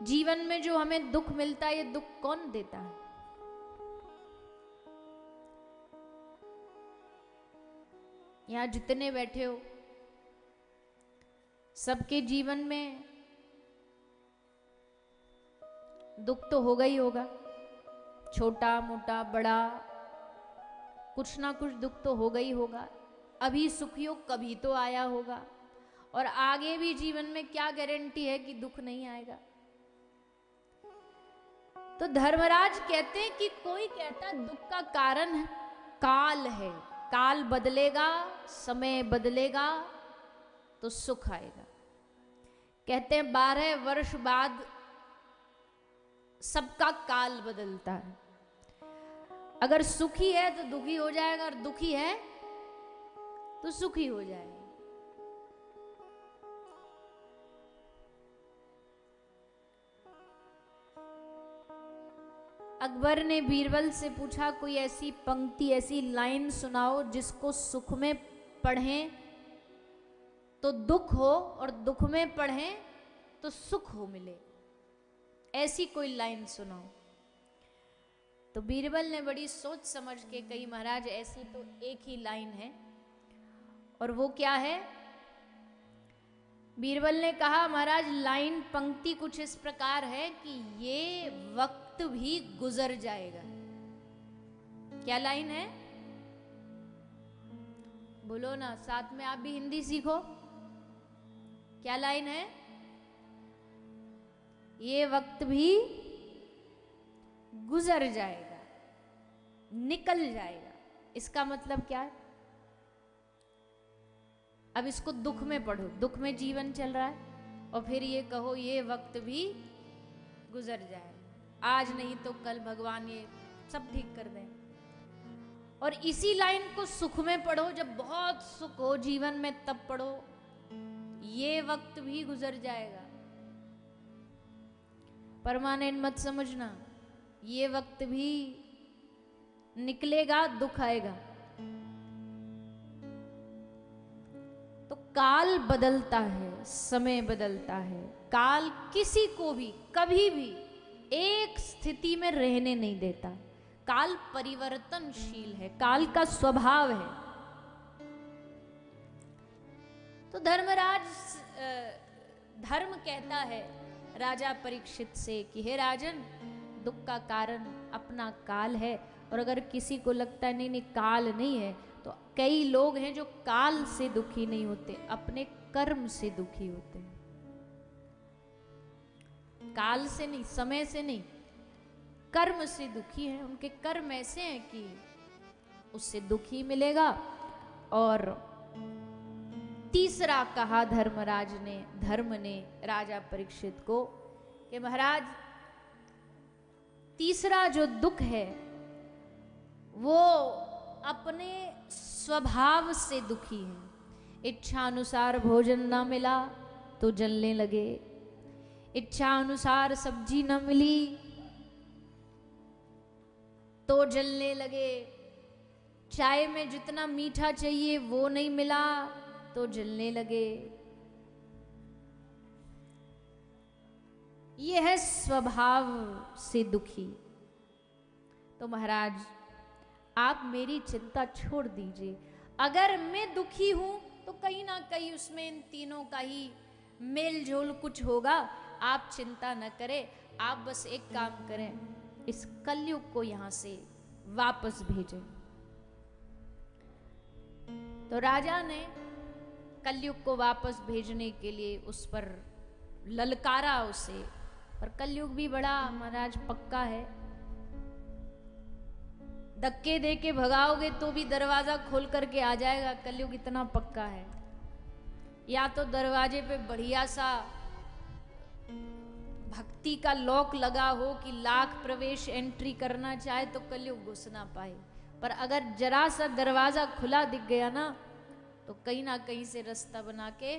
जीवन में जो हमें दुख मिलता है, ये दुख कौन देता है? यहां जितने बैठे हो, सबके जीवन में दुख तो होगा ही होगा, छोटा मोटा बड़ा, कुछ ना कुछ दुख तो होगा ही होगा। अभी सुखी हो, कभी तो आया होगा, और आगे भी जीवन में क्या गारंटी है कि दुख नहीं आएगा। तो धर्मराज कहते हैं कि कोई कहता दुख का कारण है काल है, काल बदलेगा, समय बदलेगा तो सुख आएगा। कहते हैं 12 वर्ष बाद सबका काल बदलता है। अगर सुखी है तो दुखी हो जाएगा, और दुखी है तो सुखी हो जाएगा। अकबर ने बीरबल से पूछा, कोई ऐसी पंक्ति, ऐसी लाइन सुनाओ जिसको सुख में पढ़ें तो दुख हो, और दुख में पढ़ें तो सुख हो मिले। ऐसी कोई लाइन सुनाओ। तो बीरबल ने बड़ी सोच समझ के कही, महाराज ऐसी तो एक ही लाइन है, और वो क्या है? बीरबल ने कहा, महाराज लाइन पंक्ति कुछ इस प्रकार है कि ये वक्त भी गुजर जाएगा। क्या लाइन है? बोलो ना, साथ में आप भी हिंदी सीखो। क्या लाइन है? ये वक्त भी गुजर जाएगा, निकल जाएगा। इसका मतलब क्या है? अब इसको दुख में पढ़ो, दुख में जीवन चल रहा है, और फिर ये कहो ये वक्त भी गुजर जाए, आज नहीं तो कल भगवान ये सब ठीक कर दें। और इसी लाइन को सुख में पढ़ो, जब बहुत सुख हो जीवन में तब पढ़ो, ये वक्त भी गुजर जाएगा। परमानेंट मत समझना, ये वक्त भी निकलेगा, दुख आएगा। तो काल बदलता है, समय बदलता है। काल किसी को भी कभी भी एक स्थिति में रहने नहीं देता। काल परिवर्तनशील है, काल का स्वभाव है। तो धर्मराज धर्म कहता है राजा परीक्षित से कि हे राजन, दुख का कारण अपना काल है, और अगर किसी को लगता है नहीं नहीं काल नहीं है, तो कई लोग हैं जो काल से दुखी नहीं होते, अपने कर्म से दुखी होते हैं। काल से नहीं, समय से नहीं, कर्म से दुखी हैं। उनके कर्म ऐसे हैं कि उससे दुखी मिलेगा। और तीसरा कहा धर्म ने राजा परीक्षित को कि महाराज, तीसरा जो दुख है वो अपने स्वभाव से दुखी है। इच्छा अनुसार भोजन ना मिला तो जलने लगे, इच्छा अनुसार सब्जी ना मिली तो जलने लगे, चाय में जितना मीठा चाहिए वो नहीं मिला तो जलने लगे। ये है स्वभाव से दुखी। तो महाराज आप मेरी चिंता छोड़ दीजिए, अगर मैं दुखी हूं तो कहीं ना कहीं उसमें इन तीनों का ही मेल जोल कुछ होगा। आप चिंता न करें, आप बस एक काम करें, इस कलयुग को यहां से वापस भेजें। तो राजा ने कलयुग को वापस भेजने के लिए उस पर ललकारा उसे, पर कलयुग भी बड़ा महाराज पक्का है। धक्के दे के भगाओगे तो भी दरवाजा खोल करके आ जाएगा, कलयुग इतना पक्का है। या तो दरवाजे पे बढ़िया सा भक्ति का लॉक लगा हो कि लाख प्रवेश एंट्री करना चाहे तो कलयुग घुस ना पाए, पर अगर जरा सा दरवाजा खुला दिख गया ना तो कहीं ना कहीं से रास्ता बना के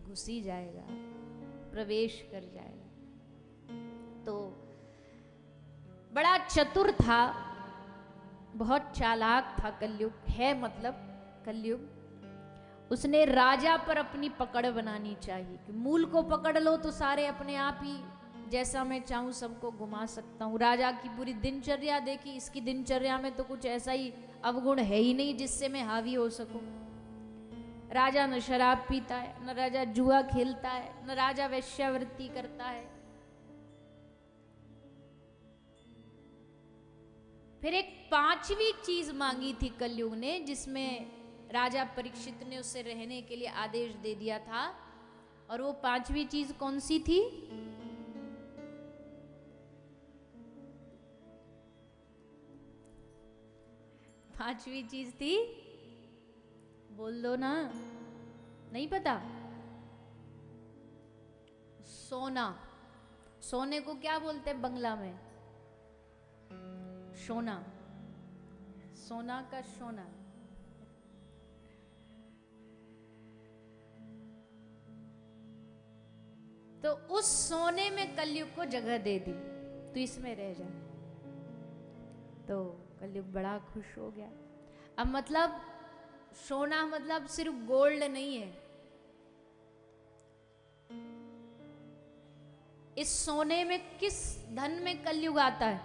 घुस ही जाएगा, प्रवेश कर जाएगा। तो बड़ा चतुर था, बहुत चालाक था कलयुग है, मतलब कलयुग। उसने राजा पर अपनी पकड़ बनानी चाहिए कि मूल को पकड़ लो तो सारे अपने आप ही जैसा मैं चाहूं सबको घुमा सकता हूं। राजा की पूरी दिनचर्या देखी, इसकी दिनचर्या में तो कुछ ऐसा ही अवगुण है ही नहीं जिससे मैं हावी हो सकूं। राजा न शराब पीता है, न राजा जुआ खेलता है, न राजा वेश्यावृत्ति करता है। फिर एक पांचवी चीज मांगी थी कलयुग ने, जिसमें राजा परीक्षित ने उसे रहने के लिए आदेश दे दिया था। और वो पांचवी चीज कौन सी थी? पांचवी चीज थी, बोल दो ना, नहीं पता? सोना। सोने को क्या बोलते हैं बंगला में? सोना। सोना का सोना। तो उस सोने में कलयुग को जगह दे दी, तो इसमें रह जा। तो कलयुग बड़ा खुश हो गया। अब मतलब सोना मतलब सिर्फ गोल्ड नहीं है। इस सोने में किस धन में कलयुग आता है?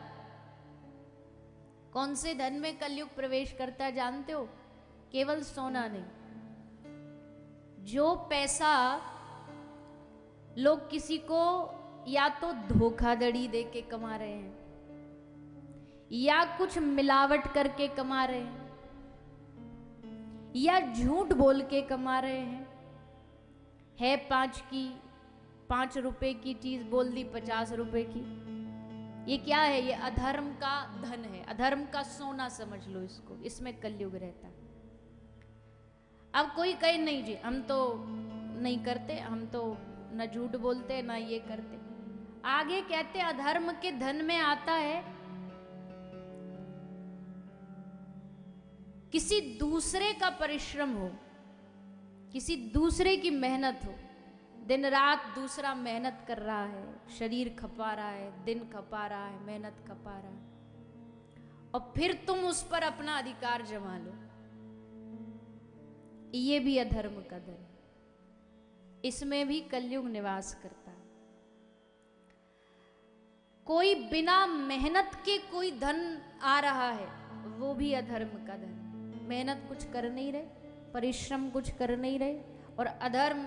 कौन से धन में कलयुग प्रवेश करता है जानते हो? केवल सोना नहीं। जो पैसा लोग किसी को या तो धोखाधड़ी दे के कमा रहे हैं, या कुछ मिलावट करके कमा रहे हैं, या झूठ बोल के कमा रहे हैं, है 5 रुपए की चीज बोल दी 50 रुपए की। ये क्या है? ये अधर्म का धन है, अधर्म का सोना समझ लो इसको। इसमें कलयुग रहता है। अब कोई कहे नहीं जी हम तो नहीं करते, हम तो न झूठ बोलते ना ये करते। आगे कहते अधर्म के धन में आता है किसी दूसरे का परिश्रम हो, किसी दूसरे की मेहनत हो। दिन रात दूसरा मेहनत कर रहा है, शरीर खपा रहा है, दिन खपा रहा है, मेहनत खपा रहा है, और फिर तुम उस पर अपना अधिकार जमा लो। ये भी अधर्म का धन। इसमें भी कलयुग निवास करता है। कोई बिना मेहनत के कोई धन आ रहा है, वो भी अधर्म का धन। मेहनत कुछ कर नहीं रहे, परिश्रम कुछ कर नहीं रहे, और अधर्म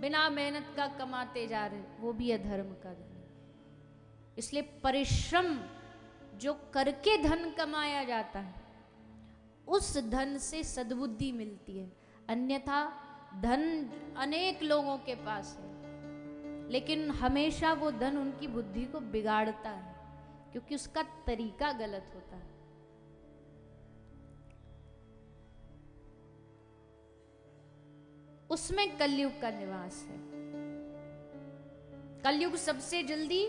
बिना मेहनत का कमाते जा रहे, वो भी अधर्म का धन। इसलिए परिश्रम जो करके धन कमाया जाता है, उस धन से सद्बुद्धि मिलती है। अन्यथा धन अनेक लोगों के पास है, लेकिन हमेशा वो धन उनकी बुद्धि को बिगाड़ता है, क्योंकि उसका तरीका गलत होता है। उसमें कलयुग का निवास है। कलयुग सबसे जल्दी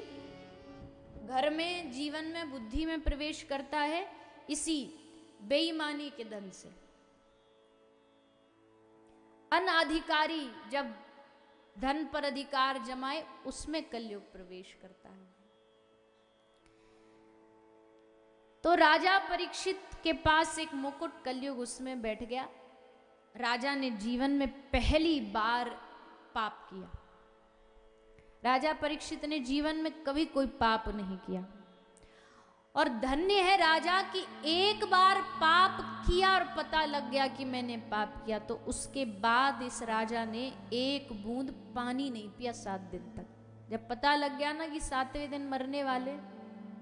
घर में, जीवन में, बुद्धि में प्रवेश करता है इसी बेईमानी के धन से। अनाधिकारी जब धन पर अधिकार जमाए, उसमें कलयुग प्रवेश करता है। तो राजा परीक्षित के पास एक मुकुट, कलयुग उसमें बैठ गया। राजा ने जीवन में पहली बार पाप किया। राजा परीक्षित ने जीवन में कभी कोई पाप नहीं किया, और धन्य है राजा कि एक बार पाप किया और पता लग गया कि मैंने पाप किया, तो उसके बाद इस राजा ने एक बूंद पानी नहीं पिया 7 दिन तक। जब पता लग गया ना कि 7वें दिन मरने वाले,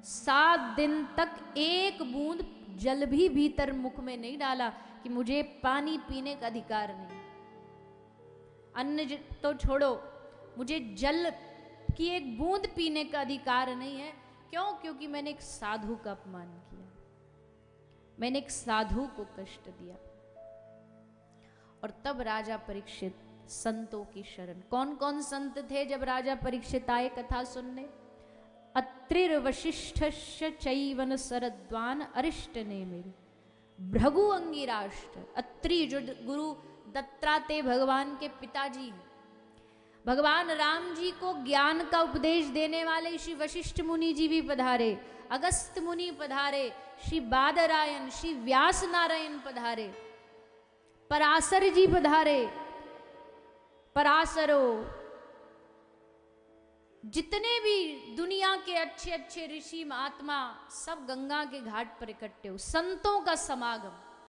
7 दिन तक एक बूंद जल भी भीतर मुख में नहीं डाला कि मुझे पानी पीने का अधिकार नहीं। अन्न तो छोड़ो, मुझे जल की एक बूंद पीने का अधिकार नहीं है। क्यों? क्योंकि मैंने एक साधु का अपमान किया, मैंने एक साधु को कष्ट दिया। और तब राजा परीक्षित संतों की शरण। कौन कौन संत थे जब राजा परीक्षित आए कथा सुनने? अत्रिर वशिष्ठस्य चैवन सरद्वान अरिष्ट ने मेरे भृगु अंगिराष्ट्र। अत्रि जो गुरु दत्तात्रेय भगवान के पिताजी हैं, भगवान राम जी को ज्ञान का उपदेश देने वाले श्री वशिष्ठ मुनि जी भी पधारे, अगस्त मुनि पधारे, श्री बादरायण, श्री व्यास नारायण पधारे, पराशर जी पधारे। पराशरो जितने भी दुनिया के अच्छे अच्छे ऋषि महात्मा सब गंगा के घाट पर इकट्ठे हो, संतों का समागम।